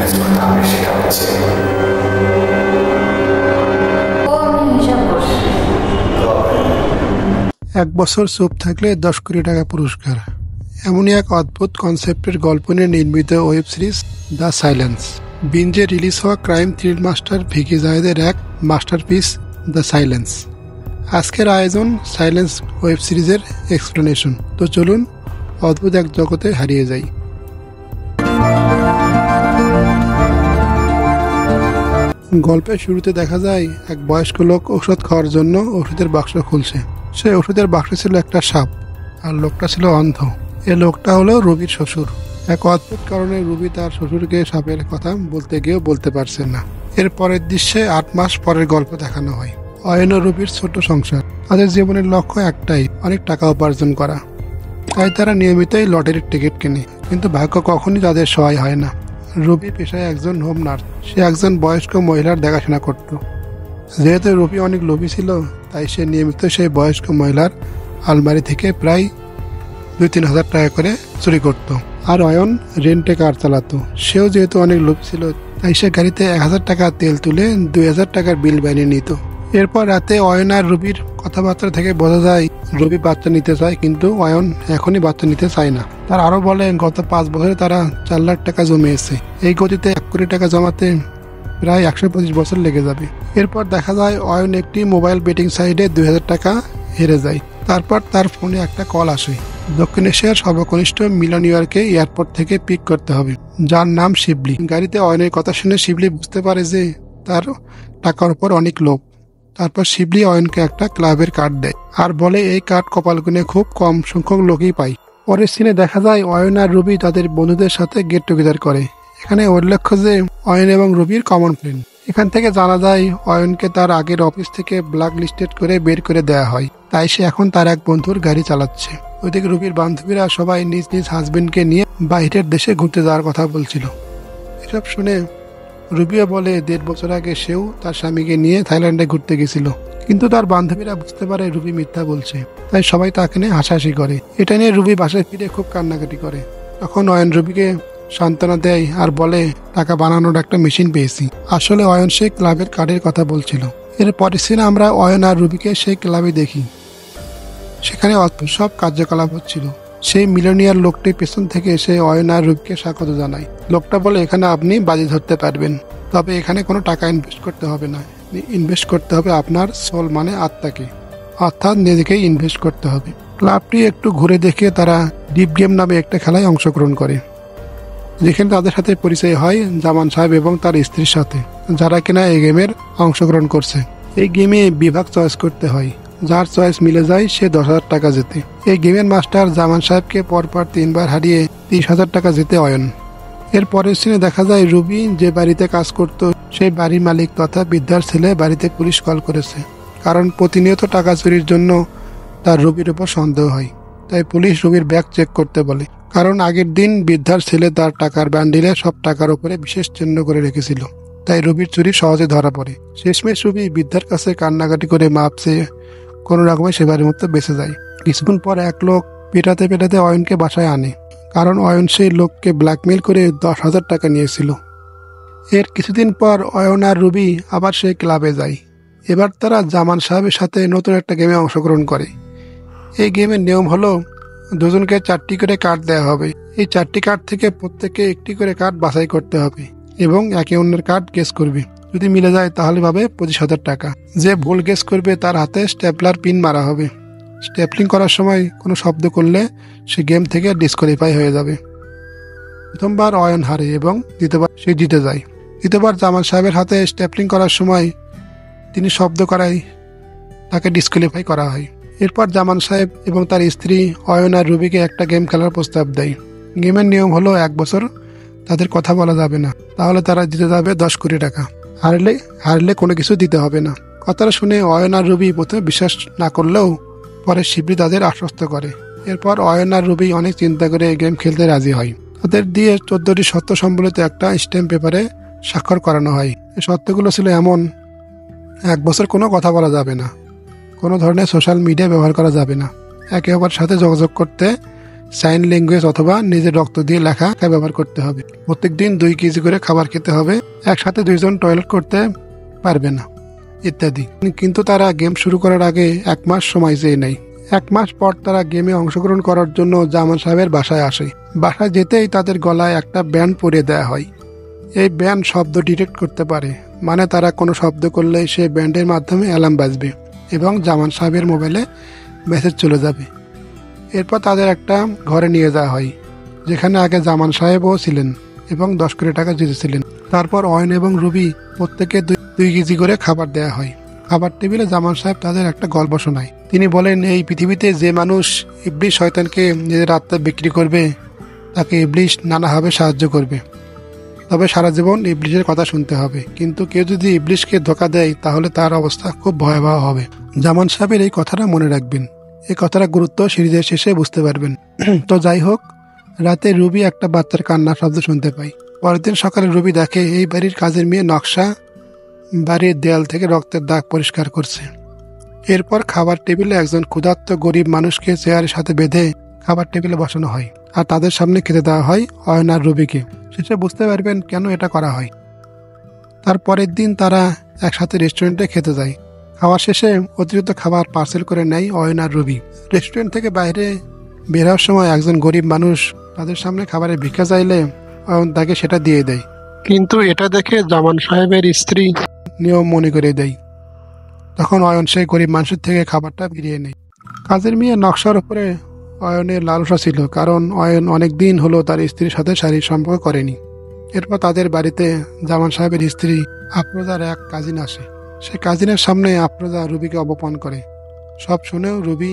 Manage করতে হবে সেটা হচ্ছে এক বছর চুপ থাকলে 10 কোটি টাকা পুরস্কার। এমনই এক অদ্ভুত কনসেপ্টের গল্প নিয়ে নির্মিত web series the silence. Binge release হওয়া ক্রাইম থ্রিল মাস্টার ভিকি জায়েদের এক মাস্টারপিস দ্য সাইলেন্স। আজকের আয়োজন সাইলেন্স ওয়েব সিরিজের এক্সপ্লেনেশন। তো চলুন অদ্ভুত এক জগতে হারিয়ে যাই। গল্পের শুরুতে দেখা যায় এক বয়স্ক লোক ওষুধ খাওয়ার জন্য ওষুধের বাক্স খুলছে। সে ওষুধের বাক্সে ছিল একটা সাপ, আর লোকটা ছিল অন্ধ। এ লোকটা হলো রুবির শ্বশুর। এক অদ্ভুত কারণে রুবি তার শ্বশুরকে সাপের কথা বলতে গিয়েও বলতে পারছে না। এর পরের দৃশ্যে 8 মাস পরের গল্প দেখানো হয়। অয়ন ও রুবির ছোট সংসার। তাদের জীবনের লক্ষ্য একটাই, অনেক টাকা উপার্জন করা। তাই তারা নিয়মিতই লটারির টিকিট কেনে, কিন্তু ভাগ্য কখনই তাদের সহায় হয় না। রুবি পেশায় একজন হোম নার্স। সে একজন বয়স্ক মহিলার দেখাশোনা করত। যেহেতু রুবি অনেক লোভী ছিল, তাই সে নিয়মিত সেই বয়স্ক মহিলার আলমারি থেকে প্রায় 2-3 হাজার টাকা করে চুরি করত। আর অয়ন রেন্টে কার চালাতো। সেও যেহেতু অনেক লোভ ছিল, তাই সে গাড়িতে 1000 টাকা তেল তুলে 2000 টাকার বিল বানিয়ে নিত। এরপর রাতে অয়ন আর রুবির কথাবার্তা থেকে বোঝা যায় রুবি বাচ্চা নিতে চায়, কিন্তু অয়ন এখনই বাচ্চা নিতে চায় না। তার আরো বলে গত 5 বছরে তারা 4 লাখ টাকা জমিয়েছে। এই গতিতে 1 কোটি টাকা জমাতে প্রায় 125 বছর লেগে যাবে। এরপর দেখা যায় অয়ন একটি মোবাইল বেটিং সাইটে 2000 টাকা হেরে যায়। তারপর তার ফোনে একটা কল আসে। দক্ষিণ এশিয়ার সর্বকনিষ্ঠ মিলনিয়রকে এয়ারপোর্ট থেকে পিক করতে হবে, যার নাম শিবলি। গাড়িতে অয়নের কথা শুনে শিবলি বুঝতে পারে যে তার টাকার উপর অনেক লোভ। তারপর শিবলি অয়নকে একটা ক্লাবের কার্ড দেয় আর বলে এই কার্ড কপাল গুনে খুব কম সংখ্যক লোকই পায়। পরের সিনে দেখা যায় অয়ন আর রুবি তাদের বন্ধুদের সাথে গেট টুগেদার করে। এখানে উল্লেখ্য যে অয়ন এবং রুবির কমন ফ্রেন্ড। এখান থেকে জানা যায় অয়নকে তার আগের অফিস থেকে ব্ল্যাক লিস্টেড করে বের করে দেওয়া হয়, তাই সে এখন তার এক বন্ধুর গাড়ি চালাচ্ছে। ওইদিকে রুবির বান্ধবীরা সবাই নিজ নিজ হাজবেন্ডকে নিয়ে বাইরের দেশে ঘুরতে যাওয়ার কথা বলছিল। এসব শুনে রুবিও বলে 1.5 বছর আগে সেও তার স্বামীকে নিয়ে থাইল্যান্ডে ঘুরতে গেছিল, কিন্তু তার বান্ধবীরা বুঝতে পারে রুবি মিথ্যা বলছে, তাই সবাই তাকে নিয়ে হাসাহাসি করে। এটা নিয়ে রুবি বাসায় ফিরে খুব কান্নাকাটি করে। তখন অয়ন রুবিকে সান্ত্বনা দেয় আর বলে টাকা বানানোর একটা মেশিন পেয়েছি। আসলে অয়ন সেই ক্লাবের কার্ডের কথা বলছিল। এর পরের সিনে আমরা অয়ন আর রুবিকে সেই ক্লাবে দেখি। সেখানে অদ্ভুত সব কার্যকলাপ হচ্ছিল। সেই মিলনিয়ার লোকটি পেছন থেকে এসে অয়ন আর রুবিকে স্বাগত জানায়। লোকটা বলে এখানে আপনি বাজি ধরতে পারবেন, তবে এখানে কোনো টাকা ইনভেস্ট করতে হবে না। ইনভেস্ট করতে হবে আপনার সোল মানে আত্মাকে, অর্থাৎ নিজেকেই ইনভেস্ট করতে হবে। ক্লাবটি একটু ঘুরে দেখে তারা ডিপ গেম নামে একটা খেলায় অংশগ্রহণ করে, যেখানে তাদের সাথে পরিচয় হয় জামান সাহেব এবং তার স্ত্রীর সাথে, যারা কিনা এই গেমের অংশগ্রহণ করছে। এই গেমে বিভাগ চয়েস করতে হয়, যার চয়েস মিলে যায় সে 10,000 টাকা জেতে। এই গেমের মাস্টার জামান সাহেবকে পরপর 3 বার হারিয়ে 30,000 টাকা জেতে অয়ন। এর পরের সিনে দেখা যায় রুবি যে বাড়িতে কাজ করত সেই বাড়ির মালিক তথা বৃদ্ধার ছেলে বাড়িতে পুলিশ কল করেছে, কারণ প্রতিনিয়ত টাকা চুরির জন্য তার রুবির উপর সন্দেহ হয়। তাই পুলিশ রুবির ব্যাগ চেক করতে বলে, কারণ আগের দিন বৃদ্ধার ছেলে তার টাকার বান্ডিলে সব টাকার উপরে বিশেষ চিহ্ন করে রেখেছিল। তাই রুবির চুরি সহজে ধরা পড়ে। শেষমেশ রুবি বৃদ্ধার কাছে কান্নাকাটি করে মাপ চেয়ে কোনো রকমের সেবারের মতো বেঁচে যায়। কিছুক্ষণ পর এক লোক পেটাতে পেটাতে অয়নকে বাসায় আনে, কারণ অয়ন সেই লোককে ব্ল্যাকমেল করে 10,000 টাকা নিয়েছিল। এর কিছুদিন পর অয়ন আর রুবি আবার সেই ক্লাবে যায়। এবার তারা জামান সাহেবের সাথে নতুন একটা গেমে অংশগ্রহণ করে। এই গেমের নিয়ম হলো দুজনকে 4টি করে কার্ড দেওয়া হবে। এই 4টি কার্ড থেকে প্রত্যেককে একটি করে কার্ড বাছাই করতে হবে এবং একে অন্যের কার্ড গেস করবে। যদি মিলে যায় তাহলে পাবে 25,000 টাকা। যে ভুল গেস করবে তার হাতে স্টেপলার পিন মারা হবে। স্টেপলিং করার সময় কোনো শব্দ করলে সে গেম থেকে ডিসকোয়ালিফাই হয়ে যাবে। প্রথমবার অয়ন হারে এবং দ্বিতীয়বার সে জিতে যায়। দ্বিতীয়বার জামান সাহেবের হাতে স্টেপলিং করার সময় তিনি শব্দ করায় তাকে ডিসকোয়ালিফাই করা হয়। এরপর জামান সাহেব এবং তার স্ত্রী অয়ন আর রুবিকে একটা গেম খেলার প্রস্তাব দেয়। গেমের নিয়ম হলো 1 বছর তাদের কথা বলা যাবে না, তাহলে তারা জিতে যাবে 10 কোটি টাকা। হারলে কোনো কিছু দিতে হবে না। কথাটা শুনে অয়ন আর রুবি প্রথমে বিশ্বাস না করলেও পরে শিবলি তাদের আশ্বস্ত করে। এরপর অয়ন আর রুবি অনেক চিন্তা করে এই গেম খেলতে রাজি হয়। তাদের দিয়ে 14টি শর্ত সম্বলিত একটা স্ট্যাম্প পেপারে স্বাক্ষর করানো হয়। এই শর্তগুলো ছিল এমন: 1 বছর কোনো কথা বলা যাবে না, কোনো ধরনের সোশ্যাল মিডিয়া ব্যবহার করা যাবে না, একে অপরের সাথে যোগাযোগ করতে সাইন ল্যাঙ্গুয়েজ অথবা নিজের রক্ত দিয়ে লেখা ব্যবহার করতে হবে। প্রত্যেকদিন 2 কেজি করে খাবার খেতে হবে, একসাথে 2 জন টয়লেট করতে পারবে না ইত্যাদি। কিন্তু তারা গেম শুরু করার আগে 1 মাস সময় চেয়ে নেয়। 1 মাস পর তারা গেমে অংশগ্রহণ করার জন্য জামান সাহেবের বাসায় আসে। বাসায় যেতেই তাদের গলায় একটা ব্যান্ড পরিয়ে দেওয়া হয়। এই ব্যান্ড শব্দ ডিটেক্ট করতে পারে, মানে তারা কোনো শব্দ করলে সেই ব্যান্ডের মাধ্যমে অ্যালার্ম বাজবে এবং জামান সাহেবের মোবাইলে মেসেজ চলে যাবে। এরপর তাদের একটা ঘরে নিয়ে যাওয়া হয়, যেখানে আগে জামান সাহেবও ছিলেন এবং 10 কোটি টাকা জিতেছিলেন। তারপর অয়ন এবং রুবি প্রত্যেকে 2 কেজি করে খাবার দেওয়া হয়। খাবার টেবিলে জামান সাহেব তাদের একটা গল্প শোনায়। তিনি বলেন, এই পৃথিবীতে যে মানুষ ইবলিশ শয়তানকে নিজের আত্মা বিক্রি করবে, তাকে ইবলিশ নানাভাবে সাহায্য করবে। তবে সারা জীবন ইবলিশের কথা শুনতে হবে। কিন্তু কেউ যদি ইবলিশকে ধোঁকা দেয়, তাহলে তার অবস্থা খুব ভয়াবহ হবে। জামান সাহেবের এই কথাটা মনে রাখবেন। এই কথাটা গুরুত্ব সিরিজের শেষে বুঝতে পারবেন। তো যাই হোক, রাতে রুবি একটা বাচ্চার কান্নার শব্দ শুনতে পায়। পরের দিন সকালে রুবি দেখে এই বাড়ির কাজের মেয়ে নকশা বাড়ির দেয়াল থেকে রক্তের দাগ পরিষ্কার করছে। এরপর খাবার টেবিলে একজন ক্ষুধার্ত গরিব মানুষকে চেয়ারের সাথে বেঁধে খাবার টেবিলে বসানো হয়, আর তাদের সামনে খেতে দেওয়া হয় অয়ন আর রুবিকে। শেষে বুঝতে পারবেন কেন এটা করা হয়। তারপরের দিন তারা একসাথে রেস্টুরেন্টে খেতে যায়। খাওয়া শেষে অতিরিক্ত খাবার পার্সেল করে নেয় অয়ন আর রুবি। রেস্টুরেন্ট থেকে বাইরে বের হওয়ার সময় একজন গরিব মানুষ তাদের সামনে খাবারের ভিক্ষা চাইলে অয়ন তাকে সেটা দিয়ে দেয়। কিন্তু এটা দেখে জামান সাহেবের স্ত্রী নিয়ম মনে করে দেয়। তখন অয়ন সেই গরিব মানুষের থেকে খাবারটা ফিরিয়ে নেয়। কাজের মেয়ে নকশার উপরে অয়নের লালসা ছিল, কারণ অয়ন অনেক দিন হলো তার স্ত্রীর সাথে শারীরিক সম্পর্ক করেনি। এরপর তাদের বাড়িতে জামান সাহেবের স্ত্রী আফরোজার এক কাজিন আসে। সে কাজিনের সামনে আফরোজা রুবিকে অপমান করে। সব শুনেও রুবি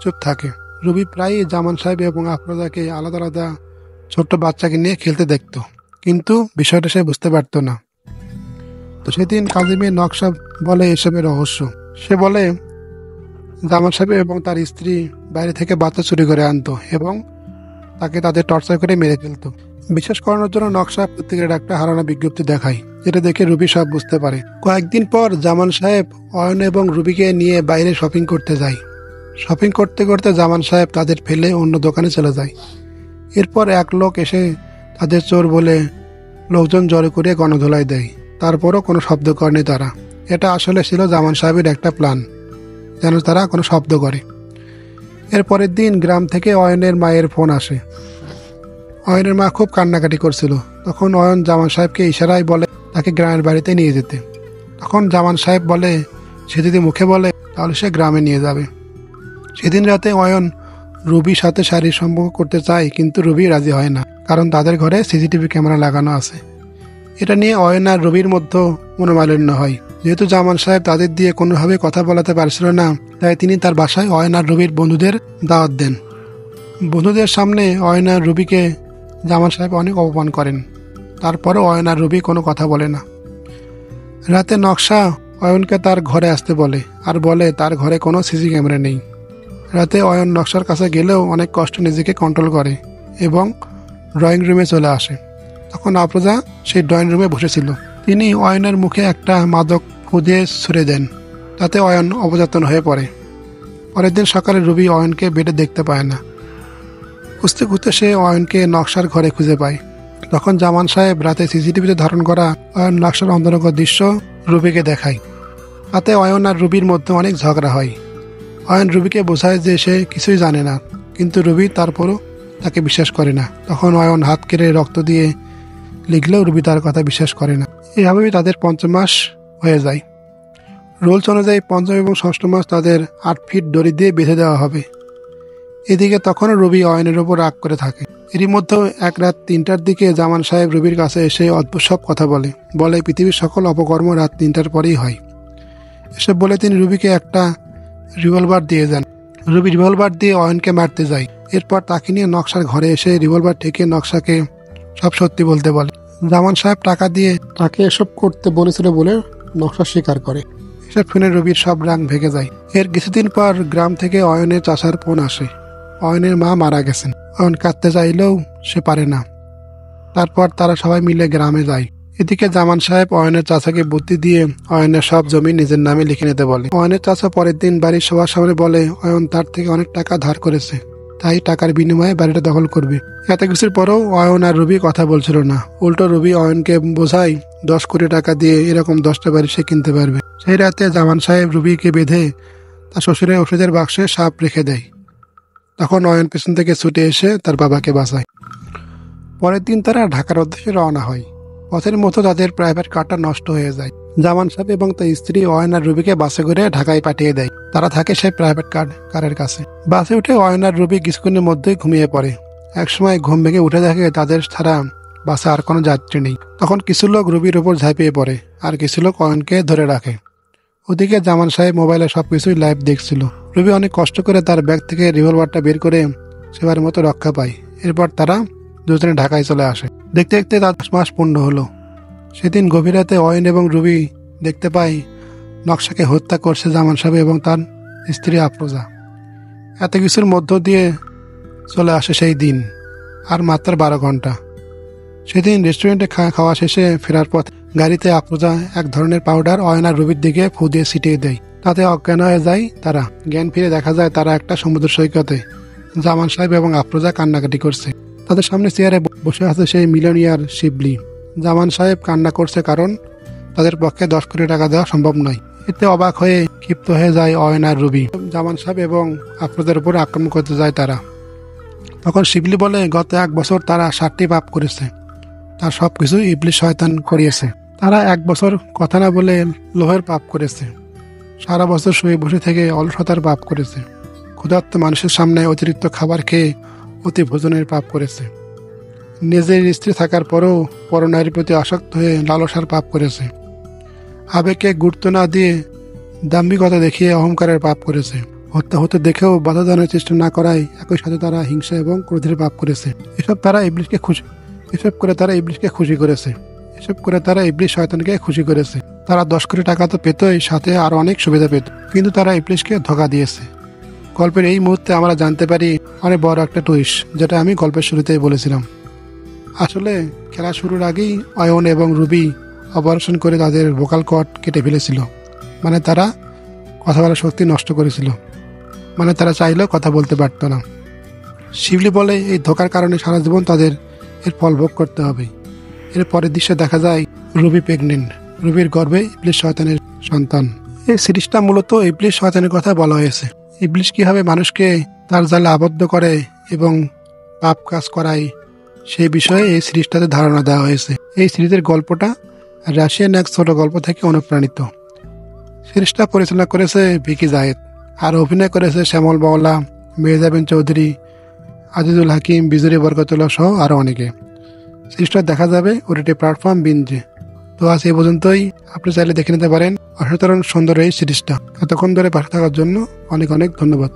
চুপ থাকে। রুবি প্রায়ই জামান সাহেব এবং আফরোজাকে আলাদা আলাদা ছোট্ট বাচ্চাকে নিয়ে খেলতে দেখত, কিন্তু বিষয়টা সে বুঝতে পারত না। তো সেদিন কাজী মেয়ে নকশা বলে এসবের রহস্য। সে বলে জামান সাহেব এবং তার স্ত্রী বাইরে থেকে বাচ্চা চুরি করে আনতো এবং তাকে তাদের টর্চার করে মেরে ফেলতো। বিশ্বাস করানোর জন্য নকশা প্রত্যেকের একটা হারানো বিজ্ঞপ্তি দেখায়, যেটা দেখে রুবি সব বুঝতে পারে। কয়েকদিন পর জামান সাহেব অয়ন এবং রুবিকে নিয়ে বাইরে শপিং করতে যায়। শপিং করতে করতে জামান সাহেব তাদের ফেলে অন্য দোকানে চলে যায়। এরপর এক লোক এসে তাদের চোর বলে লোকজন জড়ো করে গণধোলাই দেয়। তারপরও কোনো শব্দ করেনি তারা। এটা আসলে ছিল জামান সাহেবের একটা প্ল্যান, যেন তারা কোনো শব্দ করে। এর পরের দিন গ্রাম থেকে অয়নের মায়ের ফোন আসে। অয়নের মা খুব কান্নাকাটি করছিল। তখন অয়ন জামান সাহেবকে ইশারায় বলে তাকে গ্রামের বাড়িতে নিয়ে যেতে। তখন জামান সাহেব বলে সে যদি মুখে বলে তাহলে সে গ্রামে নিয়ে যাবে। সেদিন রাতে অয়ন রুবির সাথে শারীরিক সম্পর্ক করতে চায়, কিন্তু রুবি রাজি হয় না, কারণ তাদের ঘরে সিসিটিভি ক্যামেরা লাগানো আছে। এটা নিয়ে অয়ন আর রুবির মধ্যে মনোমালিন্য হয়। যেহেতু জামান সাহেব তাদের দিয়ে কোনোভাবে কথা বলাতে পারছিল না, তাই তিনি তার বাসায় অয়ন আর রুবির বন্ধুদের দাওয়াত দেন। বন্ধুদের সামনে অয়ন আর রুবিকে জামান সাহেব অনেক অপমান করেন। তারপরও অয়ন আর রুবি কোনো কথা বলে না। রাতে নকশা অয়নকে তার ঘরে আসতে বলে, আর বলে তার ঘরে কোনো সিসি ক্যামেরা নেই। রাতে অয়ন নকশার কাছে গেলেও অনেক কষ্ট নিজেকে কন্ট্রোল করে এবং ড্রয়িং রুমে চলে আসে। তখন আফরোজা সেই ড্রয়িং রুমে বসেছিল। তিনি অয়নের মুখে একটা মাদক ফুদিয়ে ছুড়ে দেন, তাতে অয়ন অবচেতন হয়ে পড়ে। পরের দিন সকালে রুবি অয়নকে বেডে দেখতে পায় না। খুঁজতে খুঁজতে সে অয়নকে নকশার ঘরে খুঁজে পায়। তখন জামান সাহেব রাতে সিসিটিভিতে ধারণ করা অয়ন নকশার অন্তরঙ্গ দৃশ্য রুবিকে দেখায়। তাতে অয়ন আর রুবির মধ্যে অনেক ঝগড়া হয়। অয়ন রুবিকে বোঝায় যে সে কিছুই জানে না, কিন্তু রুবি তারপরও তাকে বিশ্বাস করে না। তখন অয়ন হাত কেড়ে রক্ত দিয়ে লিখলেও রুবি তার কথা বিশ্বাস করে না। এইভাবেই তাদের 5 মাস হয়ে যায়। রুলস অনুযায়ী 5ম এবং 6ষ্ঠ মাস তাদের 8 ফিট দড়ি দিয়ে বেঁধে দেওয়া হবে। এদিকে তখনও রুবি অয়নের ওপর রাগ করে থাকে। এরই মধ্যে এক রাত 3টার দিকে জামান সাহেব রুবির কাছে এসে অদ্ভুত সব কথা বলে পৃথিবীর সকল অপকর্ম রাত 3টার পরেই হয়। এসব বলে তিনি রুবিকে একটা রিভলভার দিয়ে যান। রুবি রিভলভার দিয়ে অয়নকে মারতে যায়। এরপর তাকে নিয়ে নকশার ঘরে এসে রিভলভার ঠেকে নকশাকে সব সত্যি বলতে বলে। জামান সাহেব টাকা দিয়ে তাকে এসব করতে বলেছিল বলে নকশা স্বীকার করে। এসব শুনে রুবির সব রাগ ভেঙে যায়। এর কিছুদিন পর গ্রাম থেকে অয়নের চাচার ফোন আসে। অয়নের মা মারা গেছেন। অয়ন কাঁদতে চাইলেও সে পারে না। তারপর তারা সবাই মিলে গ্রামে যায়। এদিকে জামান সাহেব অয়নের চাচাকে বুদ্ধি দিয়ে অয়নের সব জমি নিজের নামে লিখে নিতে বলে। অয়নের চাচা পরের দিন বাড়ির সবার সামনে বলে অয়ন তার থেকে অনেক টাকা ধার করেছে, তাই টাকার বিনিময়ে বাড়িটা দখল করবে। এত কিছুর পরেও অয়ন আর রুবি কথা বলছিল না। উল্টো রুবি অয়নকে বোঝায় 10 কোটি টাকা দিয়ে এরকম 10টা বাড়ি সে কিনতে পারবে। সেই রাতে জামান সাহেব রুবিকে বেঁধে তার শ্বশুরের ওষুধের বাক্সে সাপ রেখে দেয়। তখন অয়ন পেছন থেকে ছুটে এসে তার বাবাকে বাঁচায়। পরের দিন তারা ঢাকার উদ্দেশ্যে রওনা হয়। পথের মতো তাদের প্রাইভেট কারটা নষ্ট হয়ে যায়। জামান সাহেব এবং তার স্ত্রী অয়ন আর রুবিকে বাসে করে ঢাকায় পাঠিয়ে দেয়। তারা থাকে সেই প্রাইভেট কারের কাছে। বাসে উঠে অয়ন আর রুবি কিছুক্ষণের মধ্যেই ঘুমিয়ে পড়ে। একসময় ঘুম ভেঙে উঠে দেখে তাদের ছাড়া বাসে আর কোনো যাত্রী নেই। তখন কিছু লোক রুবির উপর ঝাঁপিয়ে পড়ে আর কিছু লোক অয়নকে ধরে রাখে। ওদিকে জামান সাহেব মোবাইলে সবকিছুই লাইভ দেখছিল। রুবি অনেক কষ্ট করে তার ব্যাগ থেকে রিভলভারটা বের করে সেবার মতো রক্ষা পায়। এরপর তারা দুজনে ঢাকায় চলে আসে। দেখতে দেখতে 10 মাস পূর্ণ হলো। সেদিন গভীর রাতে অয়ন এবং রুবি দেখতে পায় নকশাকে হত্যা করছে জামান সাহেব এবং তার স্ত্রী আফরোজা। এত কিছুর মধ্য দিয়ে চলে আসে সেই দিন, আর মাত্র 12 ঘন্টা। সেদিন রেস্টুরেন্টে খাওয়া শেষে ফেরার পথে গাড়িতে আফরোজা এক ধরনের পাউডার অয়ন আর রুবির দিকে ফু দিয়ে ছিটিয়ে দেয়। তাতে অজ্ঞান হয়ে যায় তারা। জ্ঞান ফিরে দেখা যায় তারা একটা সমুদ্র সৈকতে। জামান সাহেব এবং আফরোজা কান্নাকাটি করছে। তাদের সামনে চেয়ারে বসে আছে সেই মিলিয়নিয়ার শিবলি। জামান সাহেব কান্না করছে কারণ তাদের পক্ষে 10 কোটি টাকা দেওয়া সম্ভব নয়। এতে অবাক হয়ে ক্ষিপ্ত হয়ে যায় অয়ন আর রুবি। জামান সাহেব এবং আফরোজার উপর আক্রমণ করতে যায় তারা। তখন শিবলি বলে গত 1 বছর তারা 7টি পাপ করেছে। তার সবকিছু ইবলিশ শয়তান করিয়েছে। তারা 1 বছর কথা না বলে লোহের পাপ করেছে। সারা বছর শুয়ে বসে থেকে অলসতার পাপ করেছে। ক্ষুধার্ত মানুষের সামনে অতিরিক্ত খাবার খেয়ে অতি ভোজনের পাপ করেছে। নিজের স্ত্রী থাকার পরেও পরনারীর প্রতি আসক্ত হয়ে লালসার পাপ করেছে। আবেগকে গুরুত্ব না দিয়ে দাম্ভিকতা দেখিয়ে অহংকারের পাপ করেছে। হত্যা হতে দেখেও বাধা দানের চেষ্টা না করায় একই সাথে তারা হিংসা এবং ক্রোধের পাপ করেছে। এসব করে তারা ইবলিশকে খুশি করেছে। তারা 10 কোটি টাকা তো পেতই, সাথে আরো অনেক সুবিধা পেত, কিন্তু তারা ইবলিশকে ধোঁকা দিয়েছে। গল্পের এই মুহূর্তে আমরা জানতে পারি অনেক বড় একটা টুইস্ট, যেটা আমি গল্পের শুরুতেই বলেছিলাম। আসলে খেলা শুরুর আগেই অয়ন এবং রুবি অপারেশন করে তাদের ভোকাল কর্ড কেটে ফেলেছিল। মানে তারা কথা বলার শক্তি নষ্ট করেছিল। মানে তারা চাইলেও কথা বলতে পারত না। শিবলি বলে এই ধোকার কারণে সারা জীবন তাদের এর ফল ভোগ করতে হবে। এর পরের দৃশ্যে দেখা যায় রুবি প্রেগনেন্ট। রুবির গর্ভে ইবলিশ শয়তানের সন্তান। এই সিরিজটা মূলত ইবলিশ শয়তানের কথা বলা হয়েছে। ইবলিশ কিভাবে মানুষকে তার জালে আবদ্ধ করে এবং পাপ কাজ করায় সেই বিষয়ে এই সিরিজটাতে ধারণা দেওয়া হয়েছে। এই সিরিজের গল্পটা রাশিয়ান এক ছোট গল্প থেকে অনুপ্রাণিত। সিরিজটা পরিচালনা করেছে ভিকি জায়েদ, আর অভিনয় করেছে শ্যামল বাওলা, মেহজাবিন চৌধুরী, আজিজুল হাকিম, বিজুরি বরকতুল্লাহ সহ আরো অনেকে। সিরিজটা দেখা যাবে ওটিটি প্ল্যাটফর্ম বিঞ্জে। তো আজ এই পর্যন্তই। আপনি চাইলে দেখে নিতে পারেন অসাধারণ সুন্দর এই সিরিজটা। এতক্ষণ ধরে পাশে থাকার জন্য অনেক অনেক ধন্যবাদ।